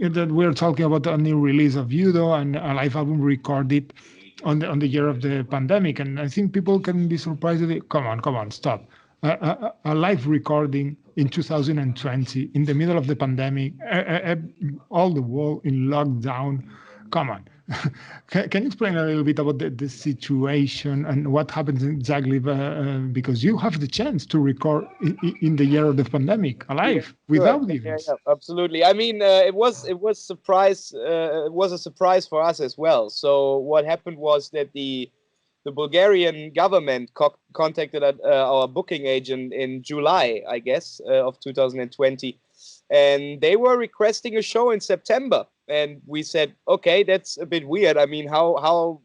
that we're talking about a new release of U.D.O and a live album recorded on the year of the pandemic, and I think people can be surprised. Come on, stop. A live recording in 2020 in the middle of the pandemic, all the world in lockdown. Come on. Can you explain a little bit about the situation and what happens exactly? Because you have the chance to record in the year of the pandemic alive with audience. Yeah, absolutely. I mean, it was surprise. It was a surprise for us as well. So what happened was that the Bulgarian government contacted our booking agent in July, I guess, of 2020, and they were requesting a show in September. And we said, okay, that's a bit weird. I mean, how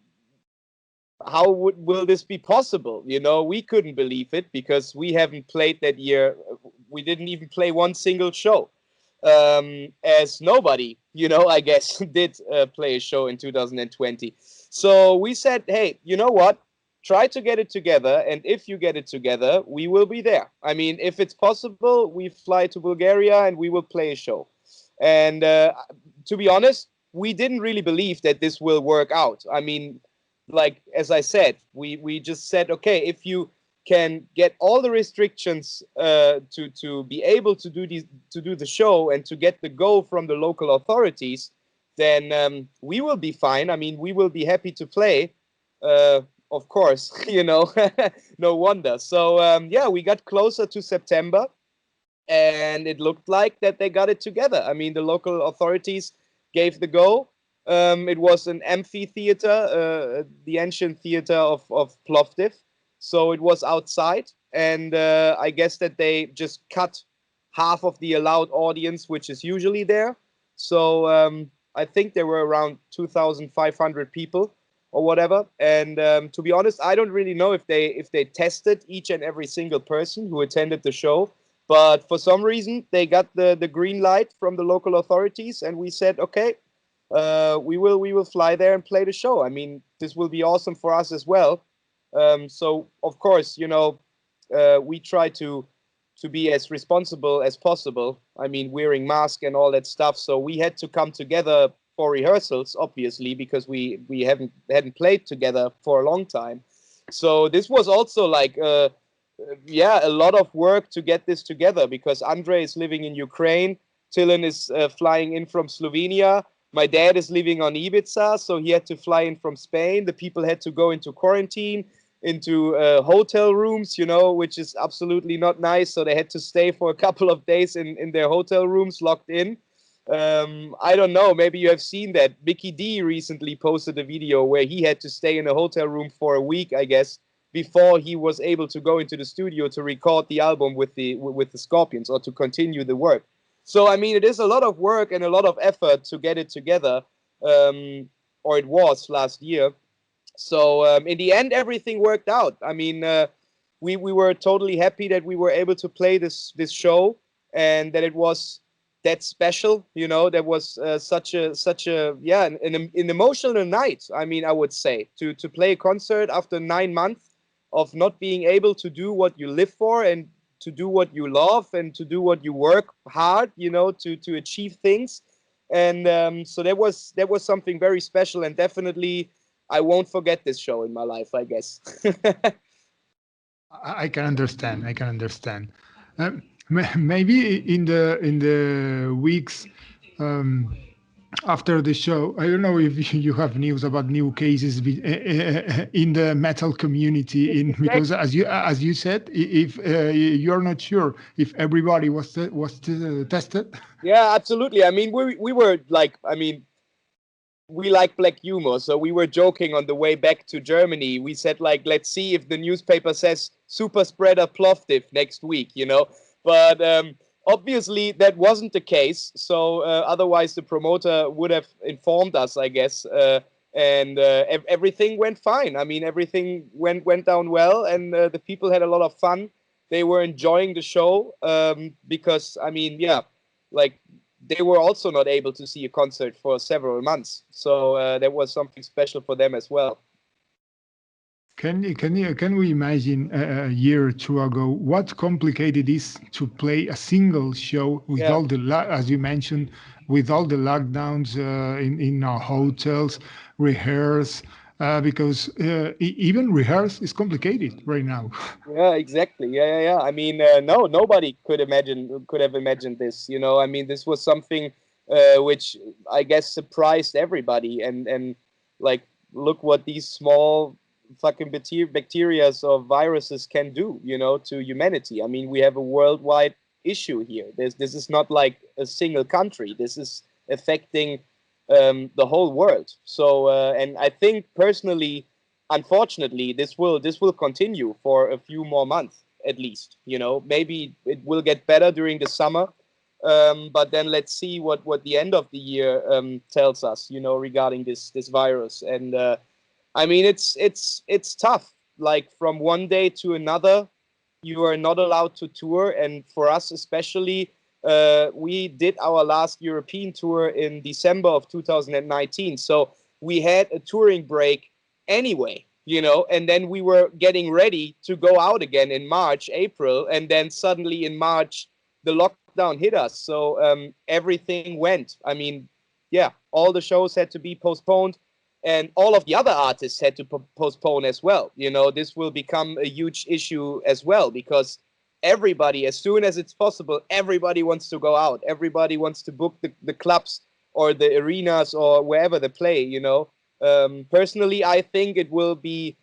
will this be possible? You know, we couldn't believe it because we haven't played that year. We didn't even play one single show, as nobody, you know, I guess, did play a show in 2020. So we said, hey, you know what? Try to get it together. And if you get it together, we will be there. I mean, if it's possible, we fly to Bulgaria and we will play a show. And to be honest, we didn't really believe that this will work out. I mean, like, as I said, we just said, okay, if you can get all the restrictions to be able to do the show and to get the go from the local authorities, then we will be fine. I mean, we will be happy to play, of course, you know, no wonder. So yeah, we got closer to September, and it looked like that they got it together. I mean, the local authorities gave the go. It was an amphitheater, the ancient theater of Plovdiv. So it was outside, and I guess that they just cut half of the allowed audience, which is usually there. So I think there were around 2,500 people or whatever. And to be honest, I don't really know if they tested each and every single person who attended the show. But for some reason, they got the green light from the local authorities, and we said, okay, we will fly there and play the show. I mean, this will be awesome for us as well. So of course, you know, we try to be as responsible as possible. I mean, wearing mask and all that stuff. So we had to come together for rehearsals, obviously, because we hadn't played together for a long time. So this was also like, yeah, a lot of work to get this together, because Andre is living in Ukraine, Tilen is flying in from Slovenia, my dad is living on Ibiza, so he had to fly in from Spain. The people had to go into quarantine, into hotel rooms, you know, which is absolutely not nice. So they had to stay for a couple of days in their hotel rooms, locked in. I don't know, maybe you have seen that. Mickey D recently posted a video where he had to stay in a hotel room for a week, I guess, before he was able to go into the studio to record the album with the Scorpions, or to continue the work. So, I mean, it is a lot of work and a lot of effort to get it together, or it was last year. So, in the end, everything worked out. I mean, we were totally happy that we were able to play this show, and that it was that special, you know. That was such a yeah, an emotional night. I mean, I would say to play a concert after 9 months of not being able to do what you live for, and to do what you love, and to do what you work hard, you know, to achieve things. And so that was something very special, and definitely I won't forget this show in my life, I guess. I can understand. I can understand. Maybe in the weeks after the show, I don't know if you have news about new cases in the metal community. Because as you said, if you're not sure if everybody was tested. Yeah, absolutely. I mean, we were like, I mean, we like black humor, so we were joking on the way back to Germany. We said, like, let's see if the newspaper says super spreader Plovdiv next week, you know. But obviously that wasn't the case. So otherwise the promoter would have informed us, I guess. And everything went fine. I mean, everything went down well, and the people had a lot of fun. They were enjoying the show because, I mean, yeah, like, they were also not able to see a concert for several months. So that was something special for them as well. Can we imagine a year or two ago what complicated it is to play a single show with Yeah. all the as you mentioned, with all the lockdowns in our hotels, rehearse because even rehearse is complicated right now. Yeah, exactly. Yeah. I mean, no, nobody could have imagined this. You know, I mean, this was something which I guess surprised everybody. And like, look what these small fucking bacteria or viruses can do. You know, to humanity. I mean, we have a worldwide issue here. This is not like a single country. This is affecting the whole world. So, and I think personally, unfortunately, this will continue for a few more months at least. You know, maybe it will get better during the summer, but then let's see what the end of the year tells us. You know, regarding this virus. And I mean, it's tough. Like from one day to another, you are not allowed to tour, and for us especially, we did our last European tour in December of 2019. So we had a touring break anyway, you know, and then we were getting ready to go out again in March, April, and then suddenly in March the lockdown hit us. So everything went. I mean, yeah, all the shows had to be postponed, and all of the other artists had to postpone as well. You know, this will become a huge issue as well, because everybody, as soon as it's possible, everybody wants to go out. Everybody wants to book the clubs or the arenas or wherever they play, you know. Personally, I think it will be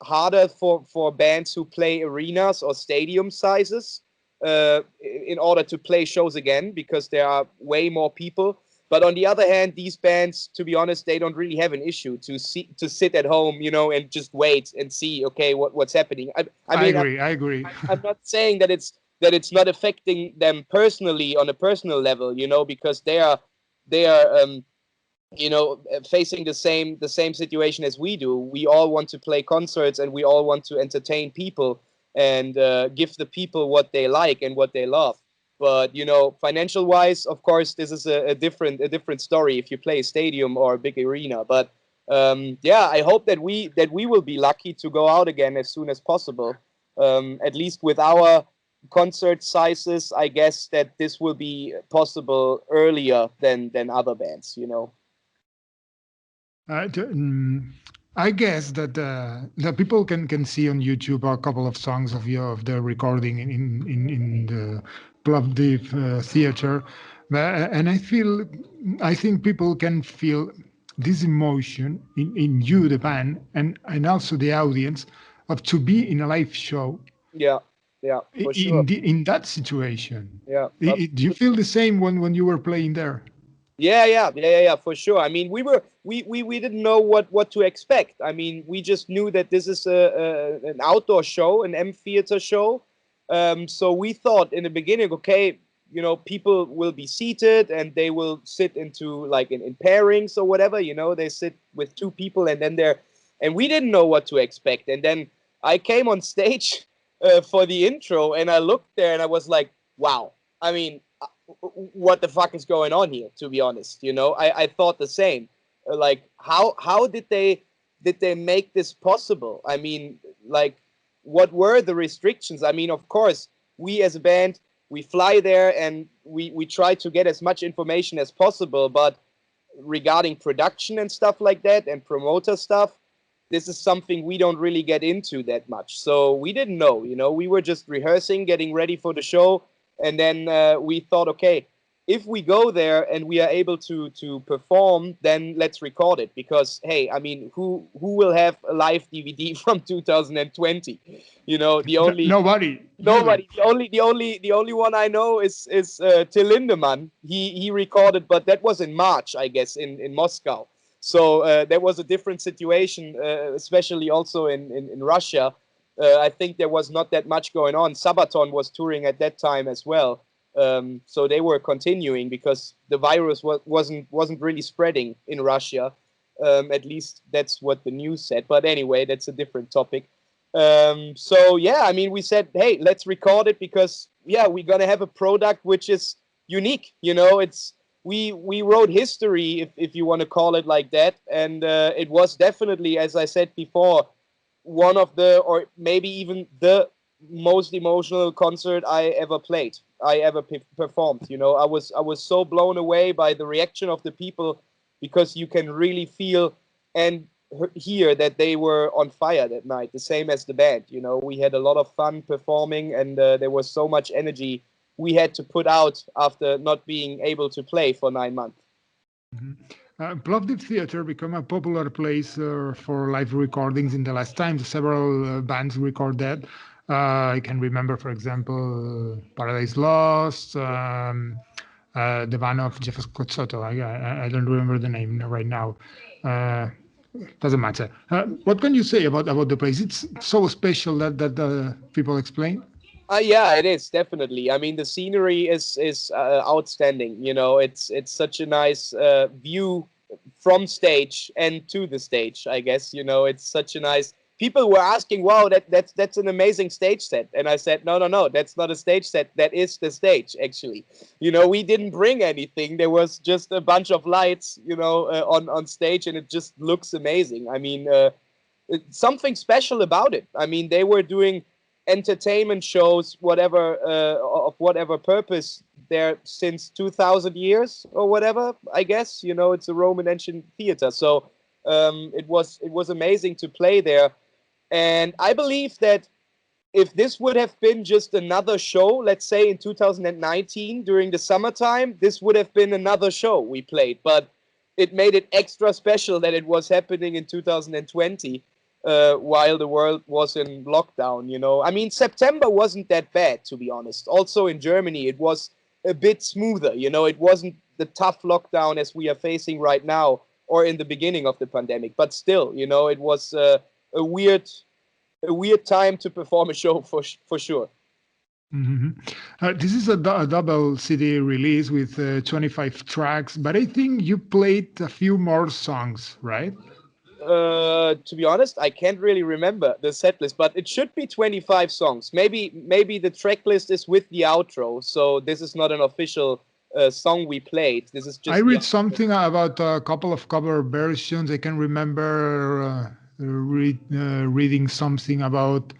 harder for bands who play arenas or stadium sizes in order to play shows again, because there are way more people. But on the other hand, these bands, to be honest, they don't really have an issue to sit at home, you know, and just wait and see, okay, what's happening. I mean, I agree. I'm not saying that it's not affecting them personally on a personal level, you know, because they are you know, facing the same situation as we do. We all want to play concerts, and we all want to entertain people and give the people what they like and what they love. But you know, financial wise, of course, this is a different story if you play a stadium or a big arena. But yeah, I hope that we will be lucky to go out again as soon as possible. At least with our concert sizes, I guess that this will be possible earlier than other bands. You know. Uh, t- mm, I guess that the people can see on YouTube a couple of songs of the recording in the Plovdiv theater, and I think people can feel this emotion in you, the band, and also the audience, of to be in a live show Yeah, yeah, for sure. in that situation. Yeah. Do you feel the same when you were playing there? Yeah, for sure. I mean, we didn't know what to expect. I mean, we just knew that this is an outdoor show, an amphitheater show. So we thought in the beginning, okay, you know, people will be seated and they will sit into like in pairings or whatever. You know, they sit with two people, and then and we didn't know what to expect. And then I came on stage for the intro, and I looked there, and I was like, wow. I mean, what the fuck is going on here, to be honest. You know, I thought the same. Like, how did they make this possible? I mean, like, what were the restrictions? I mean, of course, we as a band, we fly there and we try to get as much information as possible, but regarding production and stuff like that and promoter stuff, this is something we don't really get into that much. So we didn't know, you know, we were just rehearsing, getting ready for the show. And then we thought, okay, if we go there and we are able to perform, then let's record it. Because hey, I mean, who will have a live DVD from 2020? You know, Nobody. nobody. The only one I know is Till Lindemann. He recorded, but that was in March, I guess, in Moscow. So there was a different situation, especially also in Russia. I think there was not that much going on. Sabaton was touring at that time as well. So they were continuing because the virus wasn't really spreading in Russia. At least that's what the news said. But anyway, that's a different topic. So yeah, I mean, we said, hey, let's record it because yeah, we're gonna have a product which is unique. You know, we wrote history, if you want to call it like that. And it was definitely, as I said before, one of the, or maybe even the most emotional concert I ever played, I ever performed. You know, I was so blown away by the reaction of the people, because you can really feel and hear that they were on fire that night, the same as the band. You know, we had a lot of fun performing, and there was so much energy we had to put out after not being able to play for 9 months. Plovdiv Theatre became a popular place for live recordings in the last times. Several bands record that. I can remember, for example, Paradise Lost, the band of Jeff Scott Soto. I don't remember the name right now. Doesn't matter. What can you say about the place? It's so special that people explain. Yeah, it is definitely. I mean, the scenery is outstanding. You know, it's such a nice view from stage and to the stage. I guess, you know, it's such a nice. People were asking, "Wow, that's an amazing stage set," and I said, "No, that's not a stage set. That is the stage, actually. You know, we didn't bring anything. There was just a bunch of lights, you know, on stage, and it just looks amazing. I mean, it's something special about it. I mean, they were doing entertainment shows, whatever of whatever purpose, there since 2000 years or whatever. I guess, you know, it's a Roman ancient theater, so it was amazing to play there. And I believe that if this would have been just another show, let's say in 2019 during the summertime, this would have been another show we played. But it made it extra special that it was happening in 2020. While the world was in lockdown, you know. I mean, September wasn't that bad, to be honest. Also in Germany, it was a bit smoother, you know. It wasn't the tough lockdown as we are facing right now, or in the beginning of the pandemic. But still, you know, it was a weird time to perform a show for sure. This is a double CD release with 25 tracks, but I think you played a few more songs, right? To be honest, I can't really remember the set list, but it should be 25 songs. Maybe the track list is with the outro, so this is not an official song we played. This is just. I read something about a couple of cover versions. I can remember reading something about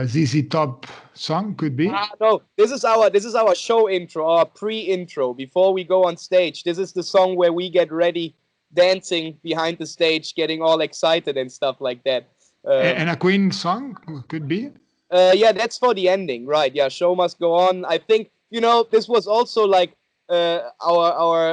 ZZ Top song. Could be. No, this is our show intro, our pre-intro before we go on stage. This is the song where we get ready, dancing behind the stage, getting all excited and stuff like that. And a Queen song could be? Yeah, that's for the ending, right? Yeah, show must go on. I think, you know, this was also like our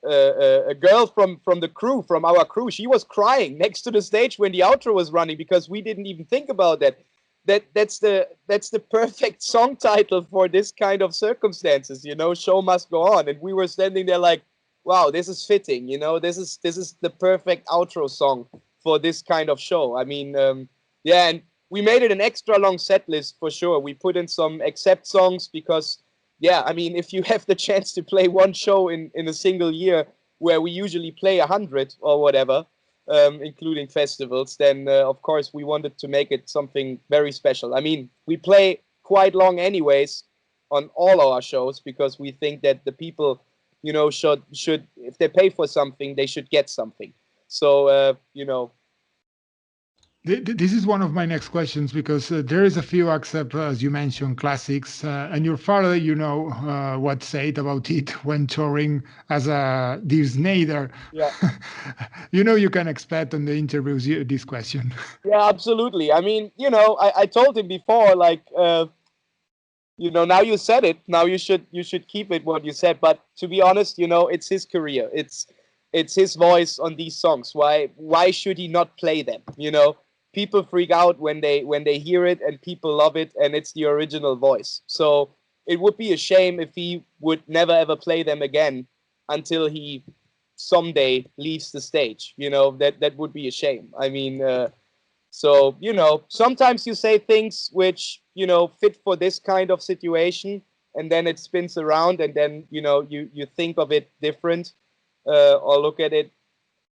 a girl from the crew, from our crew. She was crying next to the stage when the outro was running, because we didn't even think about that. That's the perfect song title for this kind of circumstances, you know. Show must go on, and we were standing there like, wow, this is fitting, you know. This is the perfect outro song for this kind of show. I mean, yeah, and we made it an extra long set list for sure. We put in some accept songs because, yeah, I mean, if you have the chance to play one show in a single year where we usually play 100 or whatever, including festivals, then of course we wanted to make it something very special. I mean, we play quite long anyways on all our shows, because we think that the people, you know, should if they pay for something, they should get something. So you know, this is one of my next questions, because there is a few, except as you mentioned, classics, and your father, you know, what said about it when touring as a Dirkschneider. Yeah. You know, you can expect on the interviews this question. Yeah, absolutely. I mean, you know, I told him before, like, you know, now you said it, now you should keep it what you said. But to be honest, you know, it's his career, it's his voice on these songs. Why should he not play them? You know, people freak out when they hear it, and people love it, and it's the original voice. So it would be a shame if he would never ever play them again until he someday leaves the stage. You know, that would be a shame. I mean, so, you know, sometimes you say things which, you know, fit for this kind of situation, and then it spins around, and then, you know, you think of it different, or look at it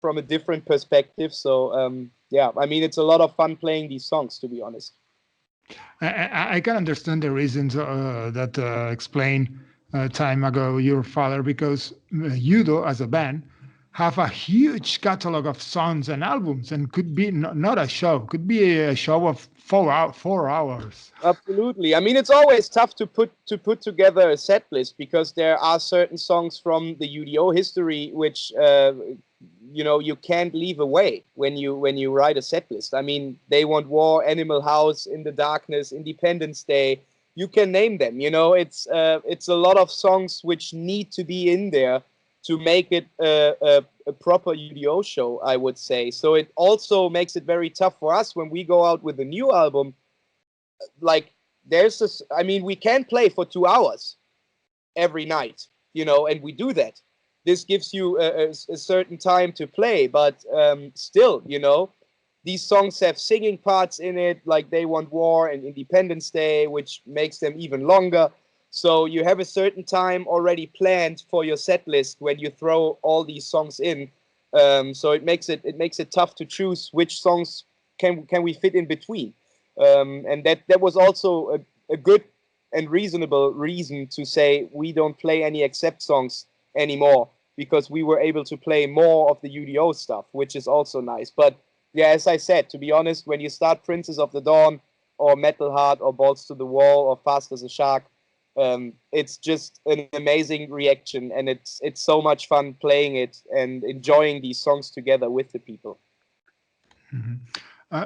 from a different perspective. So yeah, I mean, it's a lot of fun playing these songs, to be honest. I can understand the reasons that explain time ago, your father, because U.D.O as a band have a huge catalog of songs and albums, and could be not a show, could be a show of 4 hours. Absolutely. I mean, it's always tough to put together a set list, because there are certain songs from the U.D.O history which you know, you can't leave away when you write a set list. I mean, They Want War, Animal House, In the Darkness, Independence Day. You can name them. You know, it's a lot of songs which need to be in there to make it a proper U.D.O show, I would say. So it also makes it very tough for us when we go out with a new album. Like, there's this, I mean, we can play for 2 hours every night, you know, and we do that. This gives you a certain time to play, but still, you know, these songs have singing parts in it, like They Want War and Independence Day, which makes them even longer. So you have a certain time already planned for your set list when you throw all these songs in. So it makes it tough to choose which songs can we fit in between. And that was also a good and reasonable reason to say we don't play any accept songs anymore, because we were able to play more of the U.D.O stuff, which is also nice. But yeah, as I said, to be honest, when you start Princess of the Dawn or Metal Heart or Balls to the Wall or Fast as a Shark, it's just an amazing reaction, and it's so much fun playing it and enjoying these songs together with the people. Mm-hmm.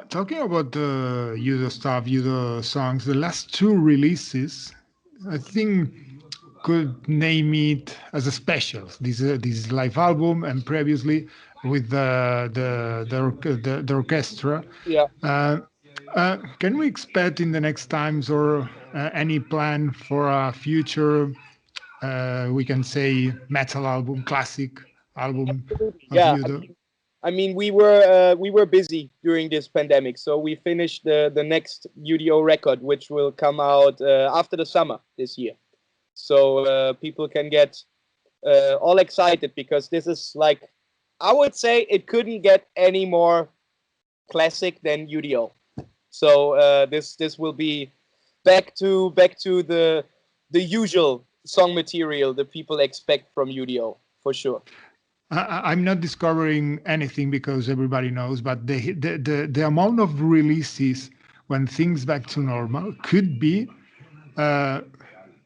Talking about the U.D.O stuff, U.D.O songs, the last 2 releases, I think, could name it as a specials. This live album, and previously with the orchestra. Yeah. Can we expect in the next times, or any plan for a future, we can say, metal album, classic album of Yeah. U.D.O? I mean, we were busy during this pandemic, so we finished the next U.D.O record, which will come out after the summer this year. So people can get all excited, because this is, like, I would say it couldn't get any more classic than U.D.O. So this will be back to the usual song material that people expect from U.D.O, for sure. I'm not discovering anything, because everybody knows, but the amount of releases when things back to normal could be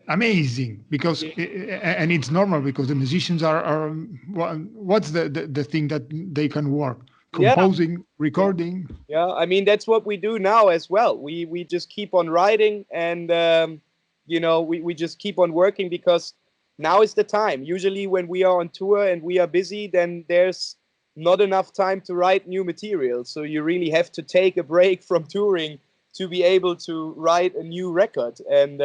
amazing, because and it's normal, because the musicians are what's the thing that they can work? Composing, recording. Yeah, I mean, that's what we do now as well. We just keep on writing, and you know, we just keep on working, because now is the time. Usually when we are on tour and we are busy, then there's not enough time to write new material. So you really have to take a break from touring to be able to write a new record. And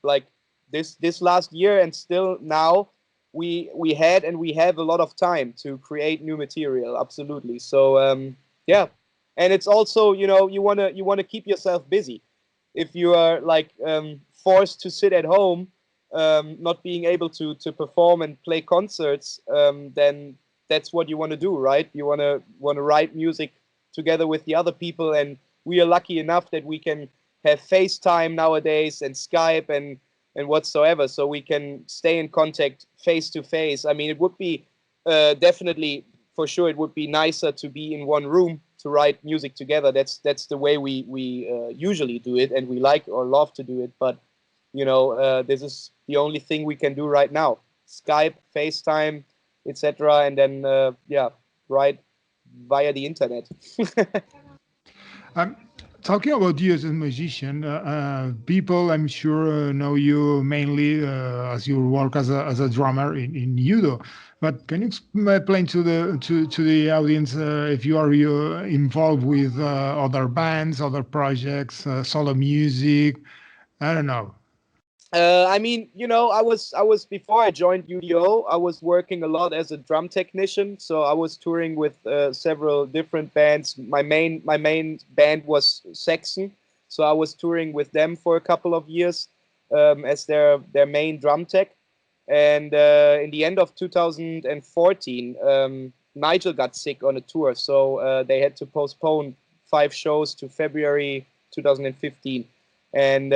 like this last year, and still now, we had and we have a lot of time to create new material. Absolutely. So yeah, and it's also, you know, you wanna keep yourself busy. If you are, like, forced to sit at home, not being able to perform and play concerts, then that's what you want to do, right? You want to write music together with the other people, and we are lucky enough that we can have FaceTime nowadays and Skype and whatsoever, so we can stay in contact face to face. I mean, it would be definitely, for sure, it would be nicer to be in one room to write music together. That's the way we usually do it, and we like or love to do it. But you know, this is the only thing we can do right now: Skype, FaceTime, etc., and then yeah, write via the internet. Talking about you as a musician, people, I'm sure, know you mainly as your work as a drummer in U.D.O. But can you explain to the audience if you are involved with other bands, other projects, solo music? I don't know. I mean, you know, I was before I joined U.D.O, I was working a lot as a drum technician. So I was touring with several different bands. My main band was Saxon, so I was touring with them for a couple of years as their main drum tech. And in the end of 2014, Nigel got sick on a tour, so they had to postpone 5 shows to February 2015. And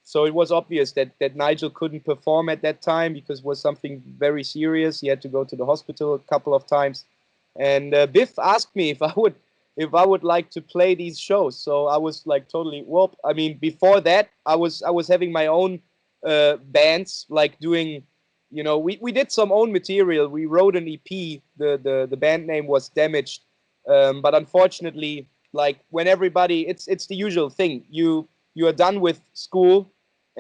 So it was obvious that Nigel couldn't perform at that time because it was something very serious. He had to go to the hospital a couple of times. And Biff asked me if I would like to play these shows. So I was like totally, well, I mean, before that, I was having my own bands, like doing, you know, we did some own material. We wrote an EP. The band name was Damaged. But unfortunately, like when everybody, it's the usual thing. You are done with school,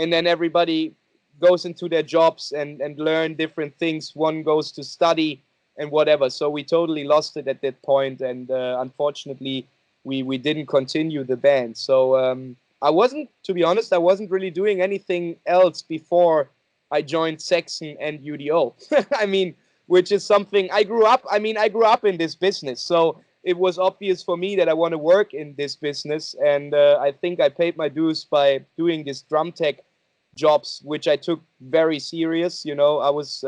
and then everybody goes into their jobs and learn different things. One goes to study and whatever. So we totally lost it at that point, and unfortunately, we didn't continue the band. So I wasn't, to be honest, I wasn't really doing anything else before I joined Saxon and U.D.O. I mean, which is something I grew up. I mean, I grew up in this business, so it was obvious for me that I want to work in this business, and I think I paid my dues by doing this drum tech jobs, which I took very serious. You know, I was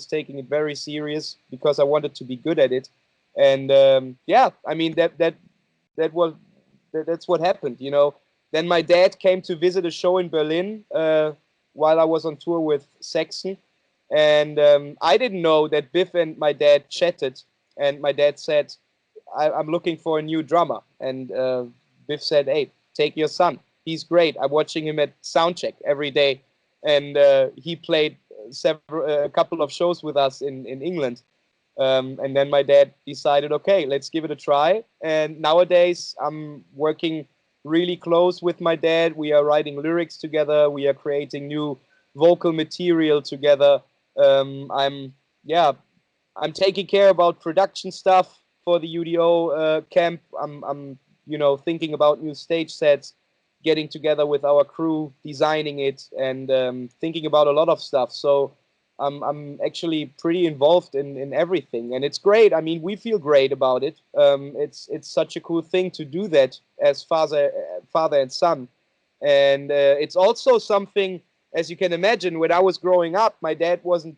taking it very serious because I wanted to be good at it, and yeah, I mean that's what happened. You know, then my dad came to visit a show in Berlin while I was on tour with Saxon, and I didn't know that Biff and my dad chatted, and my dad said, I'm looking for a new drummer. And Biff said, hey, take your son. He's great. I'm watching him at soundcheck every day. And he played a couple of shows with us in England. And then my dad decided, okay, let's give it a try. And nowadays I'm working really close with my dad. We are writing lyrics together. We are creating new vocal material together. I'm taking care about production stuff for the U.D.O camp. I'm you know, thinking about new stage sets, getting together with our crew, designing it, and thinking about a lot of stuff. So I'm actually pretty involved in everything, and it's great. I mean, we feel great about it. It's such a cool thing to do that as father and son, and it's also something, as you can imagine, when I was growing up, my dad wasn't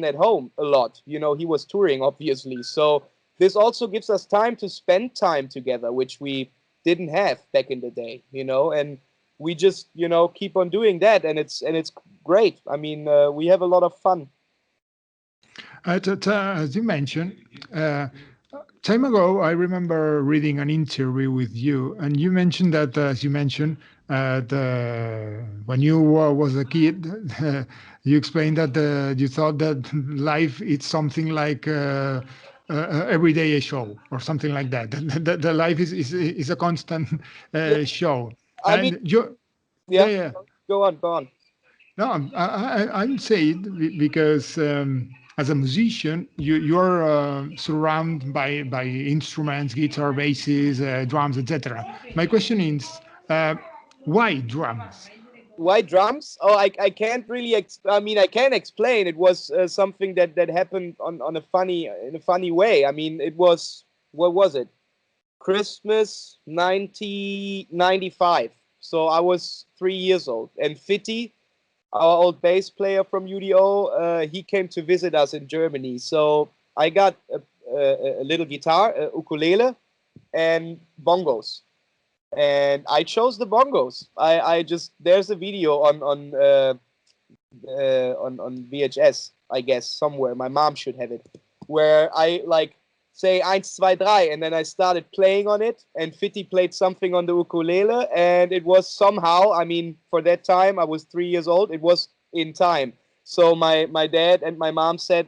at home a lot. You know, he was touring, obviously. So this also gives us time to spend time together, which we didn't have back in the day, you know, and we just, you know, keep on doing that, and it's great. I mean, we have a lot of fun. As you mentioned, time ago, I remember reading an interview with you, and you mentioned that, as you mentioned, when you was a kid, you explained that you thought that life is something like every day a show or something like that. The life is a constant show. I mean, yeah. Go on. No, I'm saying because as a musician, you're surrounded by instruments, guitar, basses, drums, etc. My question is, why drums? Why drums? Oh, I can't really. I mean, I can explain. It was something that happened in a funny way. I mean, it was, what was it? Christmas 1995. So I was 3 years old, and Fitti, our old bass player from U.D.O, he came to visit us in Germany. So I got a little guitar, a ukulele, and bongos. And I chose the bongos. I just, there's a video on VHS, I guess, somewhere. My mom should have it, where I like say 1, 2, 3, and then I started playing on it, and Fitti played something on the ukulele, and it was somehow, I mean, for that time, I was 3 years old, it was in time. So my dad and my mom said,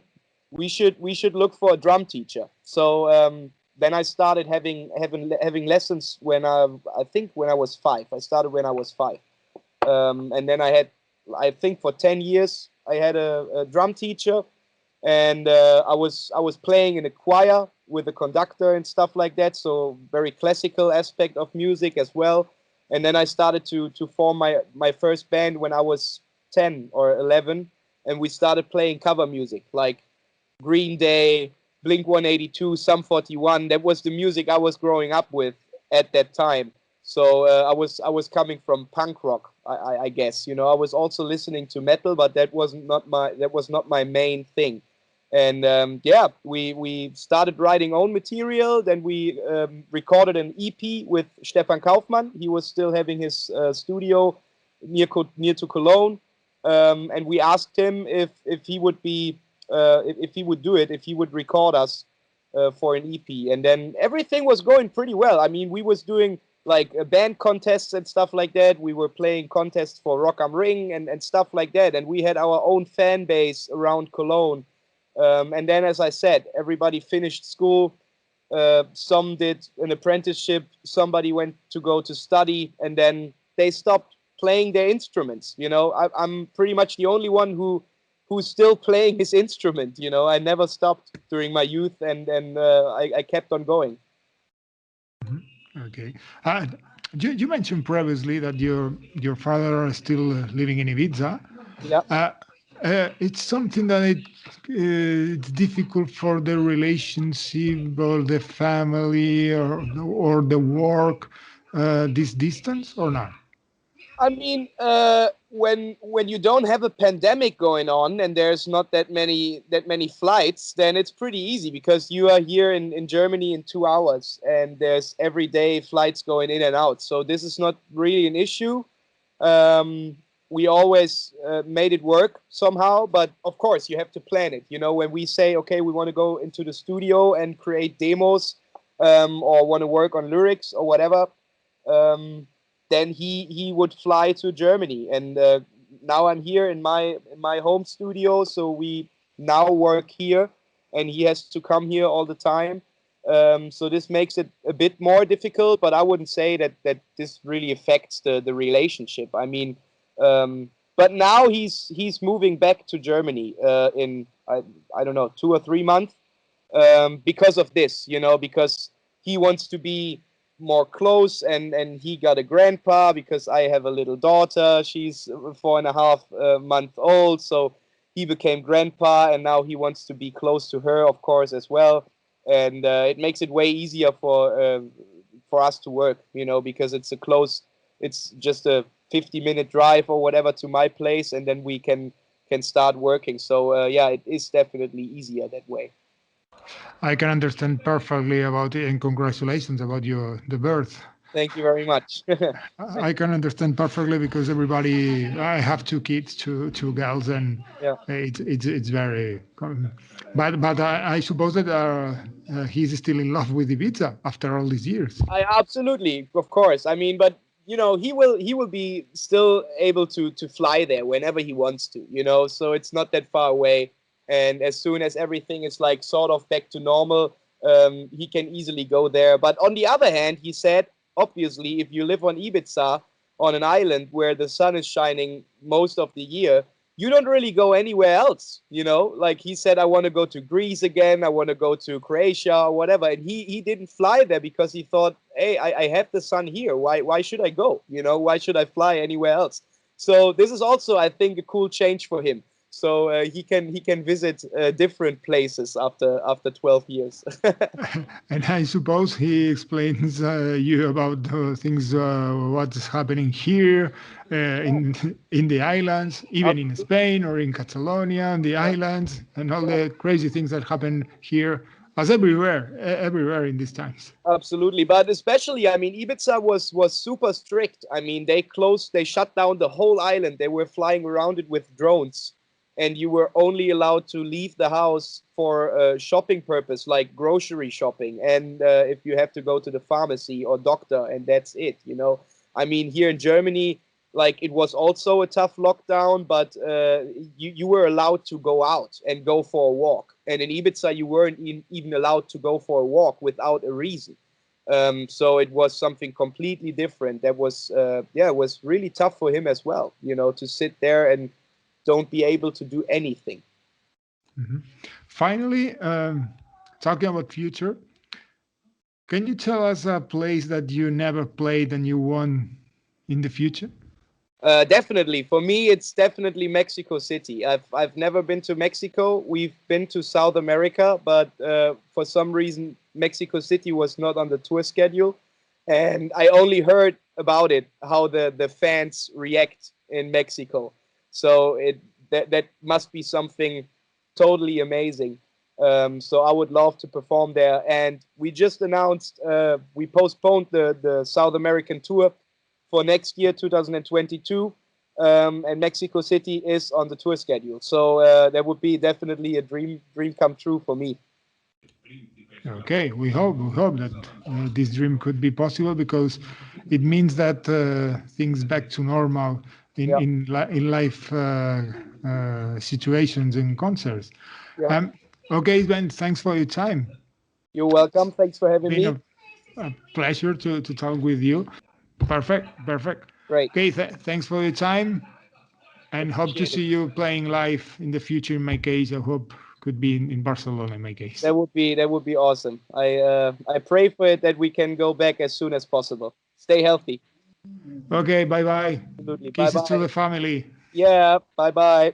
we should look for a drum teacher. So then I started having lessons when I think when I was 5. I started when I was 5, and then I think for 10 years I had a drum teacher, and I was playing in a choir with a conductor and stuff like that. So very classical aspect of music as well. And then I started to form my first band when I was 10 or 11, and we started playing cover music like Green Day, Blink-182, Sum 41. That was the music I was growing up with at that time. So I was coming from punk rock, I guess. You know, I was also listening to metal, but that was not my main thing. And yeah, we started writing own material. Then we recorded an EP with Stefan Kaufmann. He was still having his studio near to Cologne, and we asked him if he would be if he would do it, if he would record us for an EP, and then everything was going pretty well. I mean, we was doing like band contests and stuff like that. We were playing contests for Rock am Ring and stuff like that, and we had our own fan base around Cologne. And then, as I said, everybody finished school. Some did an apprenticeship, somebody went to go to study, and then they stopped playing their instruments. You know, I'm pretty much the only one who's still playing his instrument. You know, I never stopped during my youth, and I kept on going. Okay. You mentioned previously that your father is still living in Ibiza. Yeah. It's something that it's difficult for the relationship or the family or the work, this distance, or not? I mean, when you don't have a pandemic going on and there's not that many flights, then it's pretty easy because you are here in Germany in 2 hours and there's every day flights going in and out. So this is not really an issue. We always made it work somehow, but of course you have to plan it. You know, when we say, okay, we want to go into the studio and create demos, or want to work on lyrics or whatever, then he would fly to Germany, and now I'm here in my home studio, so we now work here, and he has to come here all the time. So this makes it a bit more difficult, but I wouldn't say that this really affects the relationship. I mean, but now he's moving back to Germany in I don't know, 2 or 3 months, because of this, you know, because he wants to be more close, and he got a grandpa because I have a little daughter. She's 4.5 months old, so he became grandpa, and now he wants to be close to her, of course, as well. And it makes it way easier for us to work, you know, because it's just a 50-minute drive or whatever to my place, and then we can start working. So yeah, it is definitely easier that way. I can understand perfectly about it, and congratulations about the birth. Thank you very much. I can understand perfectly because I have 2 kids, two girls, and Yeah. it's very. But I suppose that he's still in love with Ibiza after all these years. Absolutely, of course. I mean, but you know, he will be still able to fly there whenever he wants to. You know, so it's not that far away. And as soon as everything is like sort of back to normal, he can easily go there. But on the other hand, he said, obviously, if you live on Ibiza, on an island where the sun is shining most of the year, you don't really go anywhere else. You know, like he said, I want to go to Greece again. I want to go to Croatia or whatever. And he didn't fly there because he thought, hey, I have the sun here. Why should I go? You know, why should I fly anywhere else? So this is also, I think, a cool change for him. So he can visit different places after 12 years. And I suppose he explains you about the things, what's happening here in the islands, even in Spain or in Catalonia, on the islands, and all the crazy things that happen here, as everywhere in these times. Absolutely, but especially, I mean, Ibiza was super strict. I mean, they shut down the whole island. They were flying around it with drones. And you were only allowed to leave the house for shopping purpose, like grocery shopping, and if you have to go to the pharmacy or doctor, and that's it, you know. I mean, here in Germany, like, it was also a tough lockdown, but you were allowed to go out and go for a walk. And in Ibiza, you weren't even allowed to go for a walk without a reason. So it was something completely different. That was, it was really tough for him as well, you know, to sit there and don't be able to do anything. Mm-hmm. Finally, talking about future, can you tell us a place that you never played and you want in the future? Definitely. For me, it's definitely Mexico City. I've never been to Mexico. We've been to South America, but for some reason, Mexico City was not on the tour schedule. And I only heard about it, how the fans react in Mexico. So that must be something totally amazing. So I would love to perform there. And we just announced, we postponed the South American tour for next year, 2022. and Mexico City is on the tour schedule. So that would be definitely a dream come true for me. Okay, we hope that this dream could be possible, because it means that things back to normal in life situations and concerts. Yeah. Okay, Sven, thanks for your time. You're welcome. Thanks for having me. A pleasure to talk with you. Perfect. Great. Okay, thanks for your time, and hope to see you playing live in the future. In my case, I hope could be in Barcelona. In my case, that would be awesome. I pray for it that we can go back as soon as possible. Stay healthy. Okay, bye. Absolutely. Kisses Bye-bye. to the family. Yeah, bye.